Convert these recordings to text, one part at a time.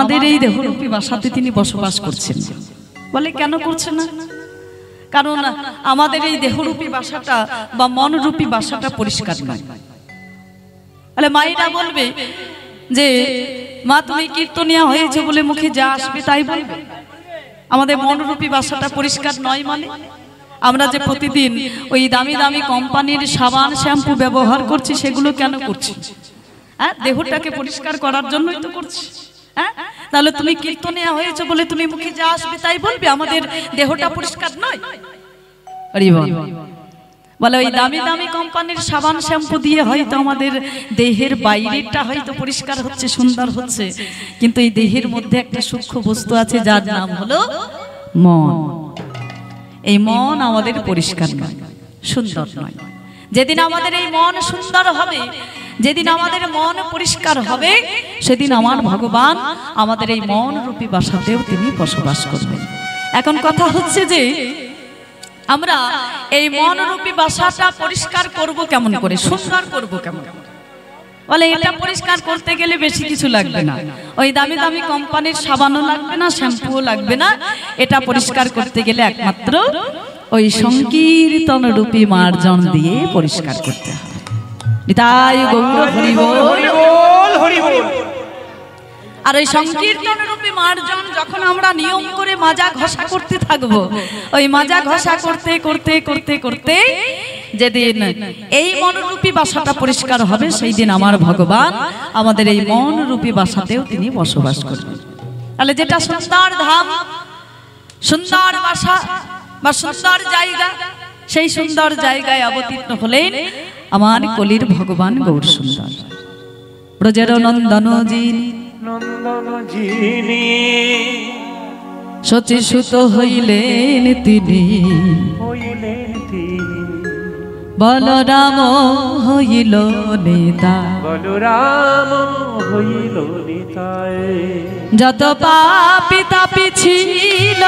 আমাদের এই দেহরূপী বাসাতে তিনি বসবাস করছেন। বলে কেন করছেন না? কারণ আমাদের এই দেহরূপী বাসাটা বা মনরূপী বাসাটা পরিষ্কার নয়। তাহলে মায়েরা বলবে যে মা তুমি কীর্তনিয়া হয়েছে বলে মুখে যা আসবে তাই বলবে, আমাদের মনরূপী বাসাটা পরিষ্কার নয়। মানে আমরা যে প্রতিদিন ওই দামি দামি কোম্পানির সাবান শ্যাম্পু ব্যবহার করছি সেগুলো কেন করছি? হ্যাঁ, দেহটাকে পরিষ্কার করার জন্যই তো করছি। হ্যাঁ, তাহলে তুমি কীর্তনিয়া হয়েছে বলে তুমি মুখে যা আসবে তাই বলবে, আমাদের দেহটা পরিষ্কার নয়। বলে ওই দামি দামি কোম্পানির সাবান শ্যাম্পু দিয়ে হয়তো আমাদের দেহের বাইরেটা হয়তো পরিষ্কার হচ্ছে, সুন্দর হচ্ছে, কিন্তু এই দেহের মধ্যে একটা সূক্ষ্ম বস্তু আছে যার নাম হলো মন। এই মন আমাদের পরিষ্কার নয়, সুন্দর নয়। যেদিন আমাদের এই মন সুন্দর হবে, যেদিন আমাদের মন পরিষ্কার হবে, সেদিন আমার ভগবান আমাদের এই মন রূপী বাসাতেও তিনি বসবাস করবেন। এখন কথা হচ্ছে যে আমরা এই মনরূপী বাসাটা পরিষ্কার করব কেমন করে, সুন্দর করব কেমন? বলে এটা পরিষ্কার করতে গেলে বেশি কিছু লাগবে না, ওই দামি দামি কোম্পানির সাবানও লাগবে না, শ্যাম্পুও লাগবে না। এটা পরিষ্কার করতে গেলে একমাত্র ওই সংকীর্তন রূপী মার্জন দিয়ে পরিষ্কার করতে হবে। নিতাই গৌর হরি বল, হরি বল, হরি বল। আর ওই সংকীর্তন রূপী মার্জন যখন আমরা নিয়ম করে মাজা ঘষা করতে থাকবো, ওই মাজা ঘষা করতে করতে করতে করতে যেদিন এই মনরূপী বাসাটা পরিষ্কার হবে, সেই দিন আমার ভগবান আমাদের এই মনরূপী বাসাতেও তিনি বসবাস করবেন। তাহলে যেটা সুন্দর ধাম, সুন্দর বাসা বা সুন্দর জায়গা, সেই সুন্দর জায়গায় অবতীর্ণ হলেন আমার কলির ভগবান গৌর সুন্দর। ব্রজের নন্দন যিনি, নন্দন যিনি সচি সুত হইলেন তিনি, বলরাম হইল নেতা, বলরাম হইল নেতা। যত পাপী তাপী ছিল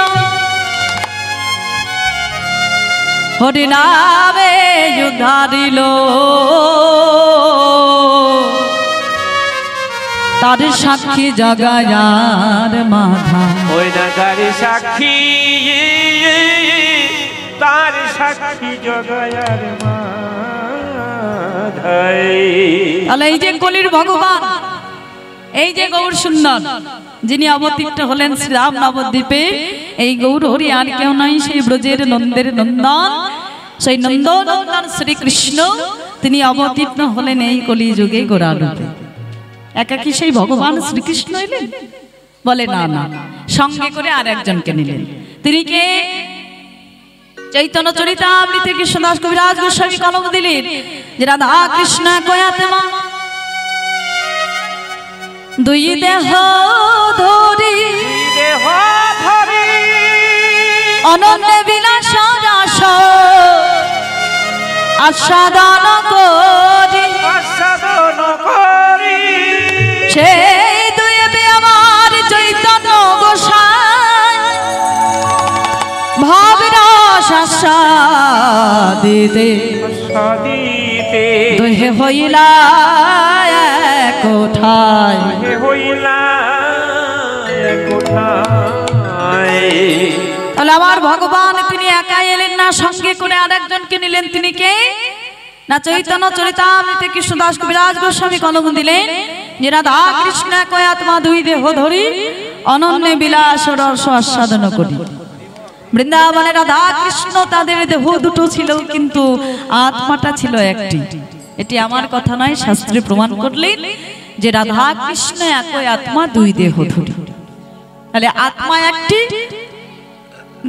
হরি নামে উদ্ধারিল, তার সাক্ষী জগায়ার মাধা, ওই না তার সাক্ষী, তার সাক্ষী জগায়ার মাধা। তাহলে এই যে কলির ভগবান, এই যে গৌর সুন্দর যিনি অবতীর্ণ হলেন শ্রীরাম নবদ্বীপে, এই গৌর হরি আর কেউ নয়, সেই ব্রজের নন্দের নন্দন, সেই নন্দ নন্দন শ্রীকৃষ্ণ, তিনি অবতীর্ণ হলেন এই কলি যুগে গোরা রূপে। একাকি সেই ভগবান শ্রীকৃষ্ণ এলেন? বলে না না, সঙ্গে করে আর একজনকে নিলেন। তিনি কে? চৈতন্য চরিতামৃতে কৃষ্ণদাস কবিরাজ গোস্বামী কলম দিলেন যে রাধা কৃষ্ণ কয়াত্মা দুই দেহ ধরি, অনন্য বিলাস রস আস্বাদন করি, সেই দুই আমার চৈতন্য গোসাই ভাবরস আস্বাদিতে দুহে হইলা কোঠায়, তাহলে আমার ভগবান তিনি একা এলেন না, সঙ্গে করে আরেকজনকে নিলেন। তিনি কে? না চৈতন্য চরিতামৃতে কৃষ্ণদাস কবিরাজ গোস্বামী কলম দিলেন যে রাধা কৃষ্ণ কয়াত্মা দুই দেহ ধরি, অনন্য বিলাস রস আস্বাদন করি। বৃন্দাবনে রাধা কৃষ্ণ তাদের দেহ দুটো ছিল, কিন্তু আত্মাটা ছিল একটি। এটি আমার কথা নয়, শাস্ত্রে প্রমাণ করলেন যে রাধা কৃষ্ণ একই আত্মা দুই দেহ ধরি। তাহলে আত্মা একটি,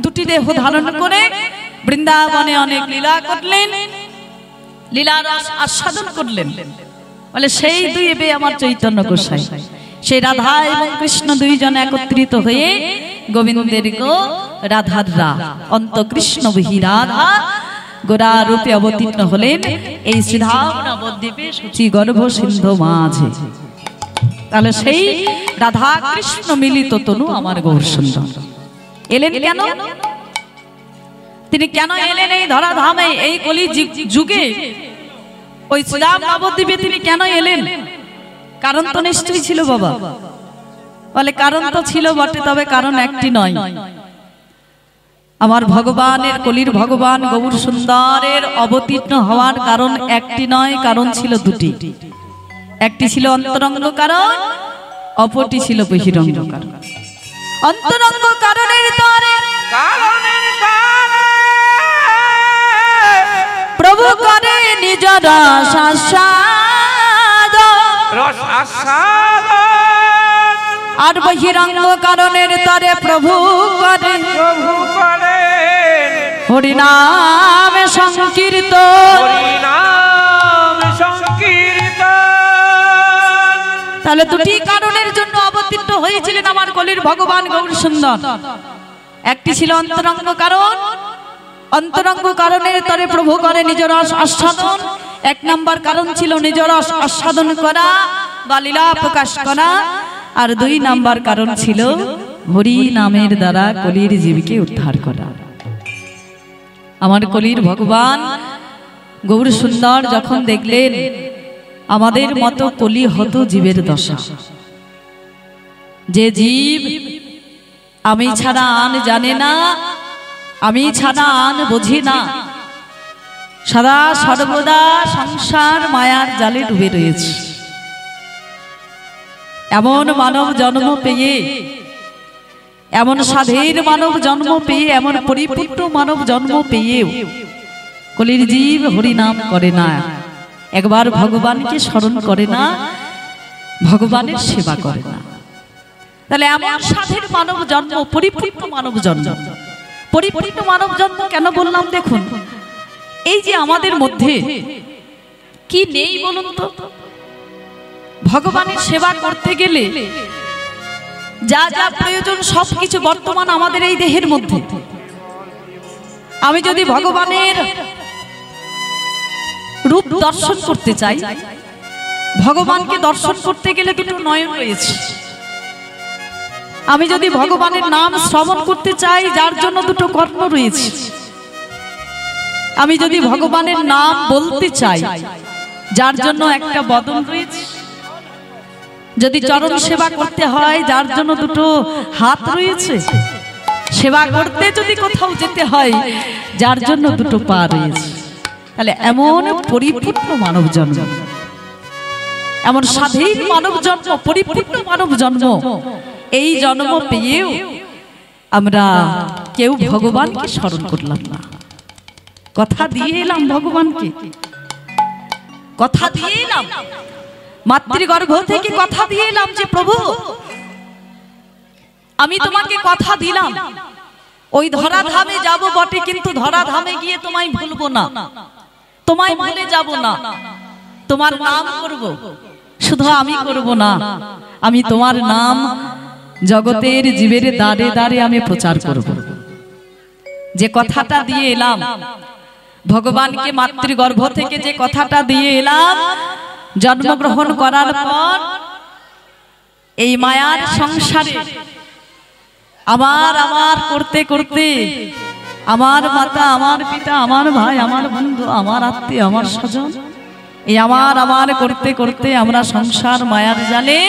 দুটি দেহ ধারণ করে বৃন্দাবনে অনেক লীলা করলেন, লীলার আস্বাদন করলেন। বলে সেই দুই এবে আমার চৈতন্য গোসাই, সেই রাধা এবং কৃষ্ণ দুইজন একত্রিত হয়ে গোবিন্দের গো রাধার রা, অন্ত কৃষ্ণ বহি রাধা গোরা রূপে অবতীর্ণ হলেন এই শ্রীধাম নবদ্বীপে সূচি গর্ভ সিন্ধু মাঝে। তাহলে সেই রাধা কৃষ্ণ মিলিত তনু আমার গৌর সুন্দর এলেন কেন? তিনি কেন এলেন এই ধরাধামে, এই কলি যুগে, ওই শ্রীরাম নবদ্বীপে তিনি কেন এলেন? কারণ তো নিশ্চয়ই ছিল বাবা। বলে কারণ তো ছিল বটে, তবে কারণ একটি নয়। আমার ভগবানের, কলির ভগবান গৌর সুন্দরের অবতীর্ণ হওয়ার কারণ একটি নয়, কারণ ছিল দুটি। একটি ছিল অন্তরঙ্গ কারণ, অপরটি ছিল বহিরঙ্গ কারণ। অন্তরঙ্গ কারণের তরে প্রভু করে নিজ রস আস্বাদ, আর বহিরঙ্গ কারণের তরে প্রভু করে হরিনাম সংকীর্তন। তাহলে দুটি কারণের জন্য অবতীর্ণ হয়েছিলেন আমার কলির ভগবান গৌর সুন্দর। একটি ছিল অন্তরঙ্গ কারণ, অন্তরঙ্গ কারণের তরে প্রভু করে নিজ রস আস্বাদন। এক নাম্বার কারণ ছিল নিজ রস আস্বাদন করা বা লীলা প্রকাশ করা, আর দুই নাম্বার কারণ ছিল হরি নামের দ্বারা কলির জীবকে উদ্ধার করা। আমার কলির ভগবান গৌর সুন্দর যখন দেখলেন আমাদের মতো কলি হতো জীবের দশা, যে জীব আমি ছাড়া আন জানে না, আমি ছাড়া আন বুঝি না, সদা সর্বদা সংসার মায়ার জালে ডুবে রয়েছে, এমন মানব জন্ম পেয়ে, এমন সাধের মানব জন্ম পেয়ে, এমন পরিপূর্ণ মানব জন্ম পেয়েও কলির জীব হরিনাম করে না, একবার ভগবানকে স্মরণ করে না, ভগবানের সেবা করে না। তাহলে এমন সাধের মানব জন্ম, পরিপূর্ণ মানব জন্ম। পরিপূর্ণ মানব জন্ম কেন বললাম দেখুন, এই যে আমাদের মধ্যে কি নেই বলুন তো? ভগবানের সেবা করতে গেলে যা যা প্রয়োজন সবকিছু বর্তমান আমাদের এই দেহের মধ্যে। আমি যদি ভগবানের রূপ দর্শন করতে চাই, ভগবানকে দর্শন করতে গেলে দুটো নয়ন রয়েছে। আমি যদি ভগবানের নাম শ্রবণ করতে চাই, যার জন্য দুটো কর্ণ রয়েছে। আমি যদি ভগবানের নাম বলতে চাই, যার জন্য একটা বদন রয়েছে। যদি চরণ সেবা করতে হয়, যার জন্য দুটো হাত রয়েছে। সেবা করতে যদি কোথাও যেতে হয়, যার জন্য দুটো পা রয়েছে। তাহলে এমন পরিপূর্ণ মানব জন্ম, এমন স্বাধীন মানব জন্ম, পরিপূর্ণ মানব জন্ম, এই জন্ম পেয়েও আমরা কেউ ভগবানকে স্মরণ করলাম না। কথা দিয়ে এলাম ভগবানকে, কথা দিয়ে এলাম, মাতৃগর্ভ থেকে কথা দিয়ে এলাম যে প্রভু আমি তোমাকে কথা দিলাম, ওই ধরাধামে যাব বটে, কিন্তু ধরাধামে গিয়ে তোমায় ভুলবো না, তোমায় ভুলে যাব না, তোমার নাম করব। শুধু আমি করব না, আমি তোমার নাম জগতের জীবের দ্বারে দ্বারে আমি প্রচার করব। যে কথাটা দিয়ে এলাম ভগবানকে, মাতৃগর্ভ থেকে যে কথাটা দিয়ে এলাম, জন্মগ্রহণ করার পর এই মায়ার সংসারে আমার আমার করতে করতে আমার মাতা, আমার পিতা, আমার ভাই, আমার বন্ধু, আমার আত্মীয়, আমার স্বজন, এই আমার আমার করতে করতে আমরা সংসার মায়ার জালে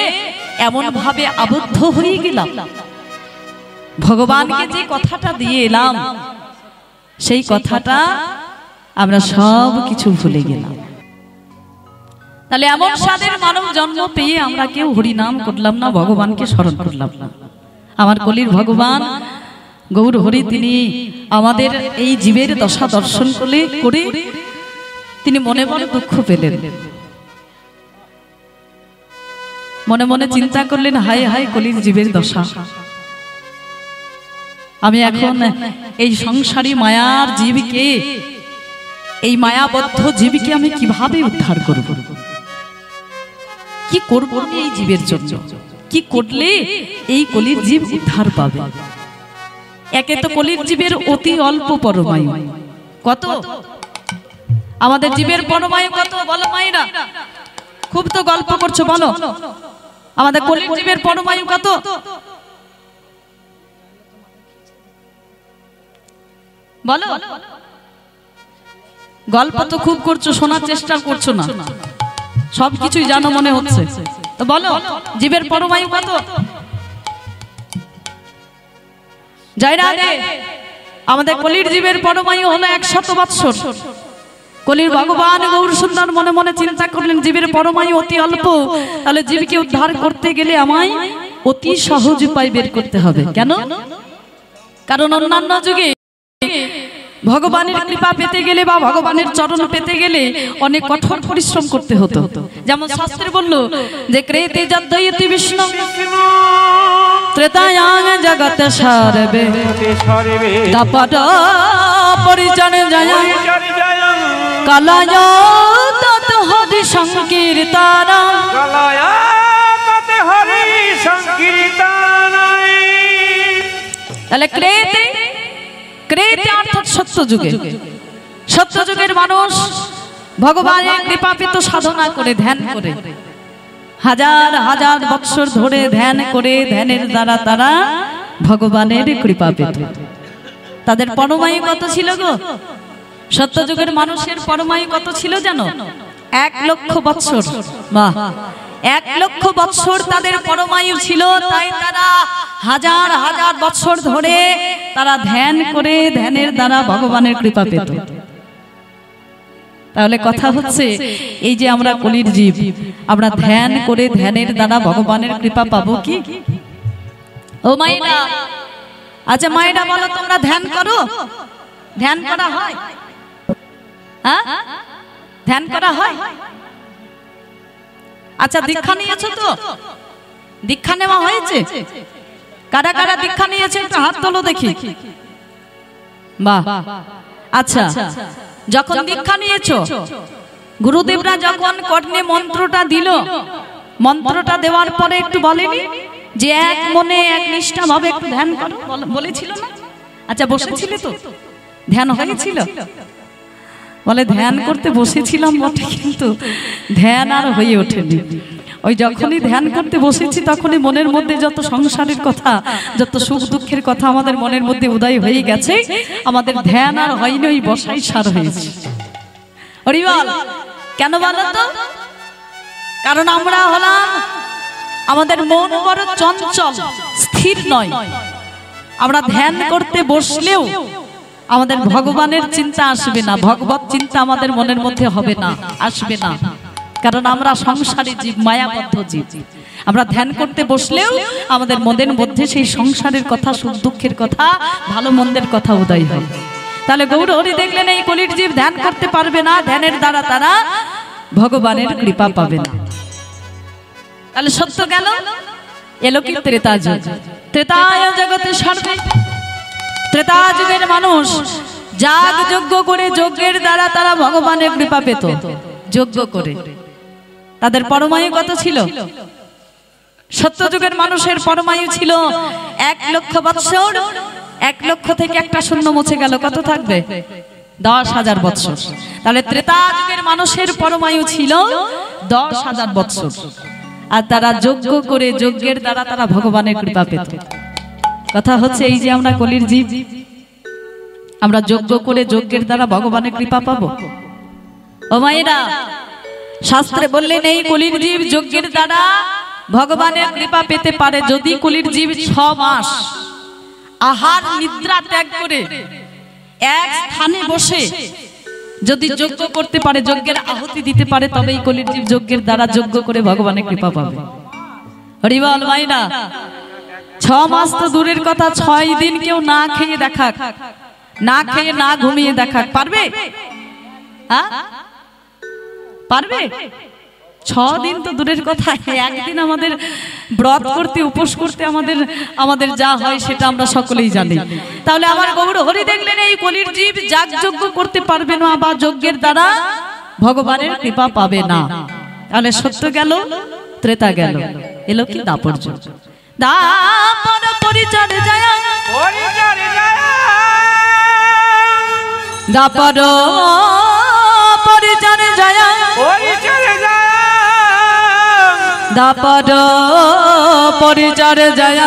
এমন ভাবে আবদ্ধ হয়ে গেলাম, ভগবানকে যে কথাটা দিয়ে এলাম সেই কথাটা আমরা সব কিছু ভুলে গেলাম। তাহলে এমন সাধের মানব জন্ম পেয়ে আমরা কেউ হরিনাম করলাম না, ভগবানকে স্মরণ করলাম না। আমার কলির ভগবান গৌর হরি তিনি আমাদের এই জীবের দশা দর্শন করে তিনি মনে মনে দুঃখ পেলেন, মনে মনে চিন্তা করলেন, হায় হায় কলির জীবের দশা, আমি এখন এই সংসারী মায়ার জীবকে, এই মায়াবদ্ধ জীবকে আমি কিভাবে উদ্ধার করব? কি করব আমি এই জীবের জন্য? কি করলে এই কলির জীব উদ্ধার পাবে? একে তো কলির জীবের অতি অল্প পরমায়ু। কত আমাদের জীবের পরমায়ু কত বলো মায়েরা? খুব তো গল্প করছো, বলো আমাদের কলির জীবের পরমায়ু কত? বলো। গল্প তো খুব করছো, শোনার চেষ্টা করছো না, সবকিছুই জানো মনে হচ্ছে। তো বলো জীবের পরমায়ু কত? জয় রাধে। আমাদের কলির জীবের পরমায়ু হলো 100 বৎসর। কলির ভগবান গৌর সুন্দর মনে মনে চিন্তা করলেন জীবের পরমায়ু অতি অল্প, তাহলে জীবকে উদ্ধার করতে গেলে আমায় অতি সহজ উপায় বের করতে হবে। কেন? কারণ অন্যান্য যুগে ভগবানের কৃপা পেতে গেলে বা ভগবানের চরণ পেতে গেলে অনেক কঠোর পরিশ্রম করতে হতো। যেমন শাস্ত্রে বলল যে ক্রেতে যদ্দয়তি বিষ্ণু ত্রেতায়াং জগৎ সর্বে দাপট পরিজনে জয় কালায় তত হরি সংকীর্তন তাহলে ক্রেতে ক্রেতে অর্থাৎ সত্যযুগে, সত্যযুগের মানুষ ভগবানের কৃপা পেত সাধনা করে, ধ্যান করে, হাজার হাজার বৎসর ধরে ধ্যান করে, ধ্যানের দ্বারা তারা ভগবানের কৃপা পেত। তাদের পরমায়ু কত ছিল গো? সত্যযুগের মানুষের পরমায়ু কত ছিল জানো? 1 লক্ষ বৎসর। বাহ, 1 লক্ষ বৎসর তাদের পরমায়ু ছিল। তাই তারা হাজার হাজার বৎসর ধরে তারা ধ্যান করে, ধ্যানের দ্বারা ভগবানের কৃপা পেত। তাহলে কথা হচ্ছে এই যে আমরা কলির জীব, আমরা ধ্যান করে ধ্যানের দ্বারা ভগবানের কৃপা পাবো কি? ও মায়েরা, আচ্ছা মায়েরা বলো, তোমরা ধ্যান করো? ধ্যান করা হয়? হ্যাঁ, ধ্যান করা হয়। আচ্ছা দীক্ষা নিয়েছো তো? দীক্ষা নেওয়া হয়েছে? কারা কারা দীক্ষা নিয়েছে একটু হাত তোলো দেখি। বাহ, আচ্ছা যখন দীক্ষা নিয়েছো, গুরুদেবরা যখন কর্ণে মন্ত্রটা দিল, মন্ত্রটা দেওয়ার পরে একটু বলেনি যে এক মনে এক নিষ্ঠা ভাবে একটু ধ্যান করো, বলেছিল না? আচ্ছা বসেছিলে তো? ধ্যান হয়েছিল? বলে ধ্যান করতে বসেছিলাম বটে, কিন্তু ধ্যান আর হয়ে ওঠেনি। ওই যখনই ধ্যান করতে বসেছি তখনই মনের মধ্যে যত সংসারের কথা, যত সুখ দুঃখের কথা আমাদের মনের মধ্যে উদয় হয়ে গেছে, আমাদের ধ্যান আর হয়নি, ওই বসাই সার হয়েছে। হরি বল। কেন বলো তো? কারণ আমরা হলাম, আমাদের মন বড় চঞ্চল, স্থির নয়। আমরা ধ্যান করতে বসলেও আমাদের ভগবানের চিন্তা আসবে না, ভগবত চিন্তা আমাদের মনের মধ্যে হবে না, আসবে না। কারণ আমরা সংসারী জীব, মায়াবদ্ধ জীব। আমরা ধ্যান করতে বসলেও আমাদের মনের মধ্যে সেই সংসারের কথা, সুখ দুঃখের কথা, ভালো মন্দের কথা উদয় হয়। তাহলে গৌর হরি দেখলেন এই কলির জীব ধ্যান করতে পারবে না, ধ্যানের দ্বারা তারা ভগবানের কৃপা পাবে না। তাহলে সত্য গেল, এলো কি ত্রেতা যুগ। ত্রেতায় জগতে সর্বে, ত্রেতা যুগের মানুষ যাগ যজ্ঞ করে, যজ্ঞের দ্বারা তারা ভগবানের কৃপা পেত। যজ্ঞ করে তাদের পরমায়ু কত ছিল? সত্যযুগের মানুষের পরমায়ু ছিল 1 লক্ষ বৎসর। 1 লক্ষ থেকে একটা শূন্য মুছে গেল, কত থাকবে? 10,000 বৎসর। তাহলে ত্রেতা যুগের মানুষের পরমায়ু ছিল 10,000 বৎসর। আর তারা যজ্ঞ করে, যজ্ঞের দ্বারা তারা ভগবানের কৃপা পেত। কথা হচ্ছে এই যে আমরা কলির জীব, আমরা যজ্ঞ করে, যজ্ঞের দ্বারা ভগবানের কৃপা পাবো। ও মায়েরা, শাস্ত্রে বললেন এই কলির জীব যজ্ঞের দ্বারা ভগবানের কৃপা পেতে পারে যদি কলির জীব 6 মাস আহার নিদ্রা ত্যাগ করে এক স্থানে বসে যদি যজ্ঞ করতে পারে, যজ্ঞের আহুতি দিতে পারে, তবে এই কলির জীব যজ্ঞের দ্বারা যজ্ঞ করে ভগবানের কৃপা পাবে। হরি বল মায়েরা। 6 মাস তো দূরের কথা, 6 দিন কেউ না খেয়ে দেখাক, না খেয়ে না ঘুমিয়ে দেখাক, পারবে? হ্যাঁ পারবে? 6 দিন তো দূরের কথা, একদিন আমাদের ব্রত করতে, উপোস করতে আমাদের যা হয় সেটা আমরা সকলেই জানি। তাহলে আমার গৌর হরি দেখলেন এই কলির জীব যাগ যজ্ঞ করতে পারবে না, বা যজ্ঞের দ্বারা ভগবানের কৃপা পাবে না। তাহলে সত্য গেল, ত্রেতা গেল, এলো কি দাপর যুগ। দাপর পরিচর্যায়, দাপর পরিচর্যায়, দাপর পরিচর্যায়,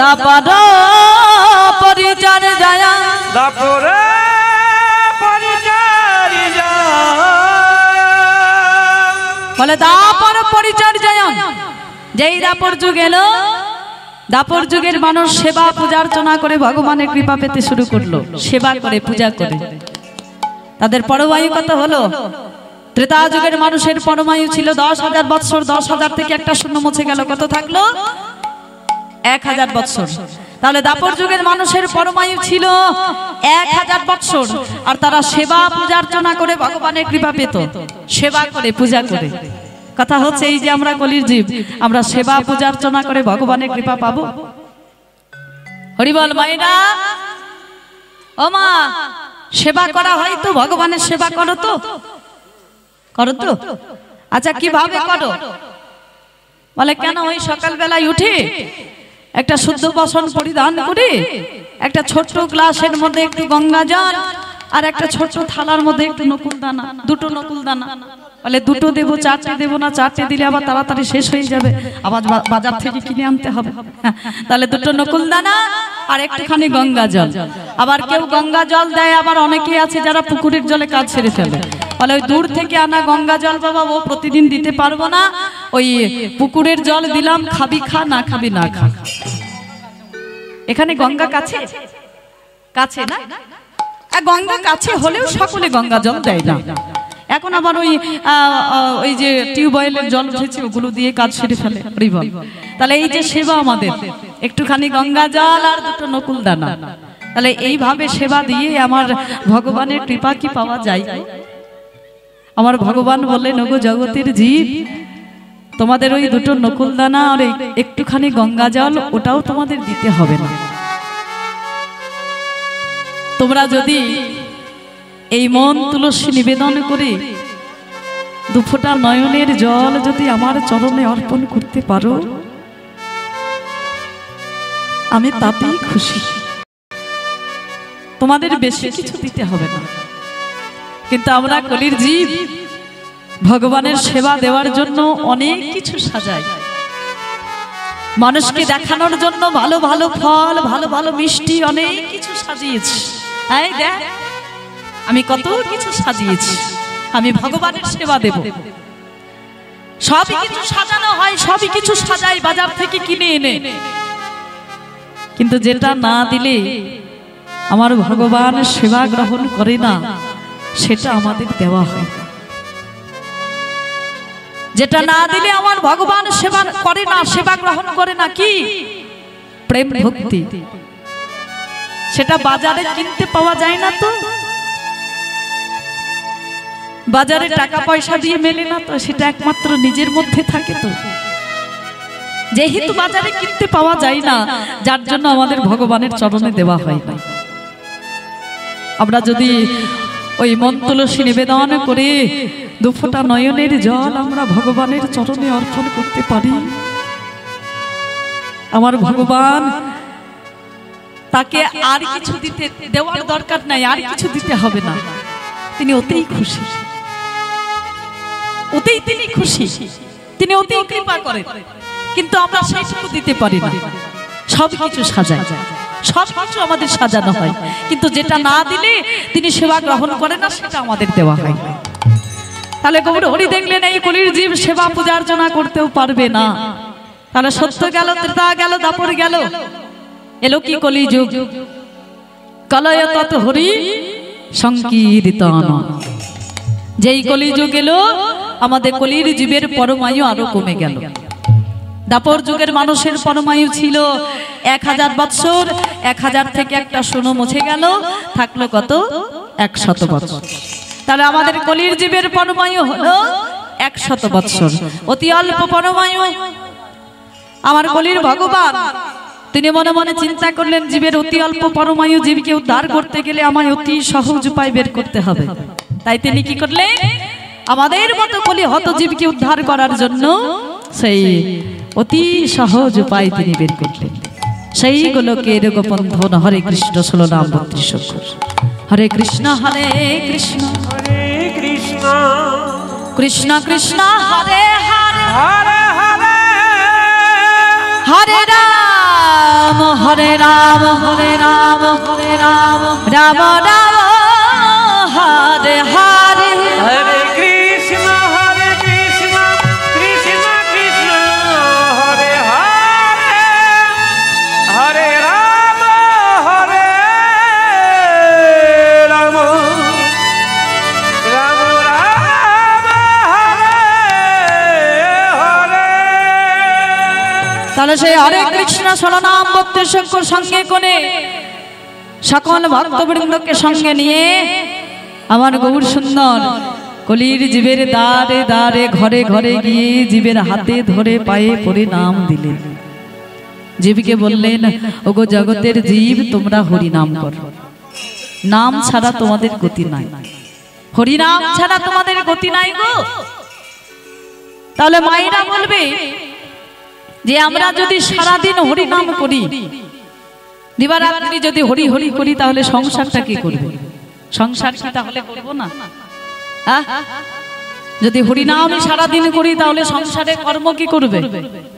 দাপর পরিচর্যায়, দাপর পরিচর্যায়, বলে দাপর পরিচর্যায়। যেই দাপর যুগ এলো, দাপর যুগের মানুষ সেবা পূজার্চনা করে ভগবানের কৃপা পেতে শুরু করলো, সেবা করে পূজা করে। তাদের পরমায়ু কত হলো? ত্রেতা যুগের মানুষের পরমায়ু ছিল 10,000 বৎসর। 10,000 থেকে একটা শূন্য মুছে গেল, কত থাকলো? 1,000 বৎসর। তাহলে দাপর যুগের মানুষের পরমায়ু ছিল 1,000 বৎসর, আর তারা সেবা পূজার্চনা করে ভগবানের কৃপা পেত, সেবা করে পূজা করে। কথা হচ্ছে এই যে আমরা কলির জীব, আমরা সেবা পূজার্চনা করে ভগবানের কৃপা পাবো? হরিবল মায়েরা, ও মা, সেবা করা হয় তো? ভগবানের সেবা করো তো? করো তো? আচ্ছা, কিভাবে করো? বলে কেন, ওই সকালবেলায় উঠে একটা শুদ্ধ বসন পরিধান করে একটা ছোট্ট গ্লাসের মধ্যে একটু গঙ্গা জল আর একটা ছোট্ট থালার মধ্যে একটু নকুল দানা, দুটো নকুল দানা। বলে দুটো দেবো, চারটে দেবো না, চারটে দিলে আবার তাড়াতাড়ি শেষ হয়ে যাবে, আবার বাজার থেকে কিনে আনতে হবে। তাহলে দুটো নকুল দানা আর একটুখানি গঙ্গা জল। আবার কেউ গঙ্গা জল দেয়, আবার অনেকে আছে যারা পুকুরের জলে কাজ সেরে ফেলে। বলে ওই দূর থেকে আনা গঙ্গা জল বাবা ও প্রতিদিন দিতে পারবো না, ওই পুকুরের জল দিলাম, খাবি খা, না খাবি না খা। এখানে গঙ্গা কাছে কাছে না, গঙ্গা কাছে হলেও সকলে গঙ্গা জল দেয় না। এখন আবার ওই যে টিউবওয়েলের জল উঠেছে ওগুলো দিয়ে কাজ সেরে ফেলে। তাহলে এই যে সেবা আমাদের, একটুখানি গঙ্গা জল আর দুটো নকুল দানা, তাহলে এইভাবে সেবা দিয়ে আমার ভগবানের কৃপা কি পাওয়া যায়? আমার ভগবান বললেন, ওগো জগতের জীব, তোমাদের ওই দুটো নকুল দানা আর একটুখানি গঙ্গা জল ওটাও তোমাদের দিতে হবে না। তোমরা যদি এই মন তুলসী নিবেদন করে দুফোঁটা নয়নের জল যদি আমার চরণে অর্পণ করতে পারো, আমি তাতেই খুশি। তোমাদের বেশি কিছু দিতে হবে না। কিন্তু আমরা কলির জীব, ভগবানের সেবা দেওয়ার জন্য অনেক কিছু সাজাই, মানুষকে দেখানোর জন্য ভালো ভালো ফল, ভালো ভালো মিষ্টি, অনেক কিছু সাজিয়েছি। এই দেখ, আমি কত কিছু সাজিয়েছি, আমি ভগবানের সেবা দেব। সবই কিছু সাজানো হয়, সবই কিছু সাজাই বাজার থেকে কিনে এনে, কিন্তু যেটা না দিলে আমার ভগবান সেবা গ্রহণ করে না, সেটা আমাদের দেওয়া হয়। যেটা না দিলে আমার ভগবান সেবা করে না, সেবা গ্রহণ করে না, কি? প্রেম ভক্তি। সেটা বাজারে কিনতে পাওয়া যায় না তো, বাজারে টাকা পয়সা দিয়ে মেলে না তো, সেটা একমাত্র নিজের মধ্যে থাকে। তো যেহেতু বাজারে কিনতে পাওয়া যায় না, যার জন্য আমাদের ভগবানের চরণে দেওয়া হয় না। আমরা যদি ওই মন তুলসী নিবেদন করে দুফোঁটা নয়নের জল আমরা ভগবানের চরণে অর্পণ করতে পারি, আমার ভগবান তাকে আর কিছু দেওয়ার দরকার নাই, আর কিছু দিতে হবে না, তিনি ওতেই খুশি, ওতেই তিনি খুশি, তিনি ওতেই কৃপা করেন। কিন্তু আমরা সেইটুকু দিতে পারি না। সব কিছু সাজাই, সব কিছু আমাদের সাজানো হয়, কিন্তু যেটা না দিলে তিনি সেবা গ্রহণ করেন না, সেটা আমাদের দেওয়া হয়। তাহলে গৌর হরি দেখলেন এই কলির জীব সেবা পূজার্চনা করতেও পারবে না। তাহলে সত্য গেল, ত্রেতা গেল, দাপর গেল, এলো কি কলি যুগ। কলয় তত হরি সংকীর্তন। যেই কলি যুগ এলো, আমাদের কলির জীবের পরমায়ু আরো কমে গেল। দাপর যুগের মানুষের পরমায়ু ছিল 1000 বৎসর, 1000 থেকে একটা শূন্য মুছে গেল, থাকলো কত? 100 বৎসর। তাহলে আমাদের কলির জীবের পরমায়ু হলো 100 বৎসর, অতি অল্প পরমায়ু। আমার কলির ভগবান তিনি মনে মনে চিন্তা করলেন, জীবের অতি অল্প পরমায়ু জীবকে উদ্ধার করতে গেলে আমায় অতি সহজ উপায় বের করতে হবে। তাই তিনি কি করলেন? আমাদের মতো কলি হত জীবকে উদ্ধার করার জন্য সেই অতি সহজ উপায় তিনি বের করলেন। সেই গোলকের গোপন্ধন হরে কৃষ্ণ 16 নাম 32 অক্ষর। হরে কৃষ্ণ হরে কৃষ্ণ হরে কৃষ্ণ কৃষ্ণ কৃষ্ণ হরে হরে, হরে হরে হরে রাম হরে রাম, হরে রাম হরে রাম, রাম রাম হরে হরে। হরে কৃষ্ণ কৃষ্ণ কৃষ্ণ হরে হরে, তাহলে সেই হরে কৃষ্ণ ষোলনাম 32 অক্ষর সঙ্গে করে সকল ভক্তবৃন্দকে সঙ্গে নিয়ে আমার গৌর সুন্দর কলির জীবের দ্বারে দ্বারে ঘরে ঘরে গিয়ে জীবের হাতে ধরে পায়ে পড়ে নাম দিলেন। জীবকে বললেন, ওগো জগতের জীব, তোমরা হরি নাম করো, নাম ছাড়া তোমাদের গতি নাই, হরি নাম ছাড়া তোমাদের গতি নাই গো। তাহলে মায়েরা বলবে যে আমরা যদি সারাদিন হরি নাম করি, দিবারাত্রি যদি হরি হরি করি, তাহলে সংসারটা কি করবে? সংসার কি তাহলে করবো না? যদি হরিনাম সারাদিন করি, তাহলে সংসারে কর্ম কি করবে?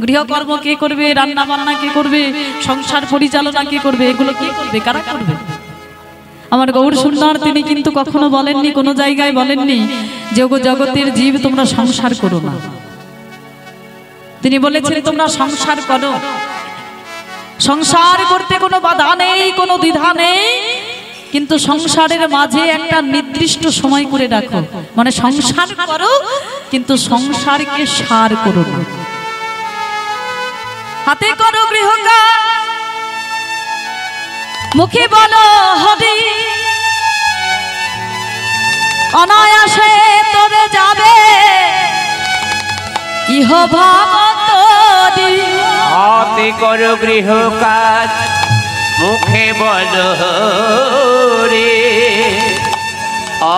গৃহকর্ম কে করবে? রান্না বান্না কে করবে? সংসার পরিচালনা কে করবে? এগুলো কি করবে? কারা করবে? আমার গৌর সুন্দর তিনি কিন্তু কখনো বলেননি, কোনো জায়গায় বলেননি যে ওগো জগতের জীব তোমরা সংসার করো না। তিনি বলেছেন তোমরা সংসার করো, সংসার করতে কোনো বাধা নেই, কোনো দ্বিধা নেই, কিন্তু সংসারের মাঝে একটা নির্দিষ্ট সময় করে রাখো। মানে সংসার করো, কিন্তু সংসারকে সার করো না। হাতে করো গৃহকাজ, মুখে বলো হরি, অনায়াসে তোরে যাবে ইহ ভাবতরি। হাতে করো গৃহকাজ, মুখে বলো রে,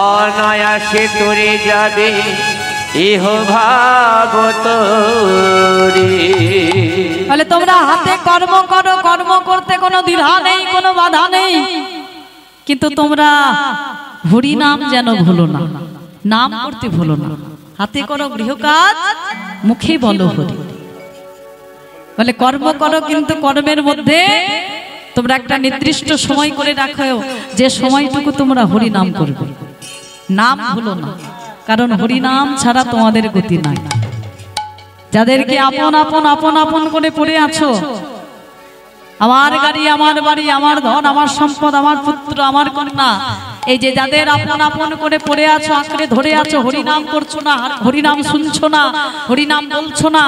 অনায়াসে তোরে যাবে ইহ ভাবতরি। তাহলে তোমরা হাতে কর্ম করো, কর্ম করতে কোনো দ্বিধা নেই, কোনো বাধা নেই, কিন্তু তোমরা হরি নাম যেন ভুলো না, নাম করতে ভুলো না। হাতে করো গৃহকাজ, মুখে বলো হরি। বলে কর্ম করো, কিন্তু কর্মের মধ্যে তোমরা একটা নির্দিষ্ট সময় করে রাখো, যে সময়টুকু তোমরা হরি নাম করবে, নাম ভুলো না, কারণ হরি নাম ছাড়া তোমাদের গতি নাই। যাদেরকে আপন আপন আপন আপন করে পড়ে আছো, আমার গাড়ি, আমার বাড়ি, আমার ধন, আমার সম্পদ, আমার পুত্র, আমার কন্যা, এই যে যাদের আপন আপন করে পড়ে আছো, আঁকড়ে ধরে আছো, হরি নাম করছো না, হরি নাম শুনছো না, হরি নাম বলছো না,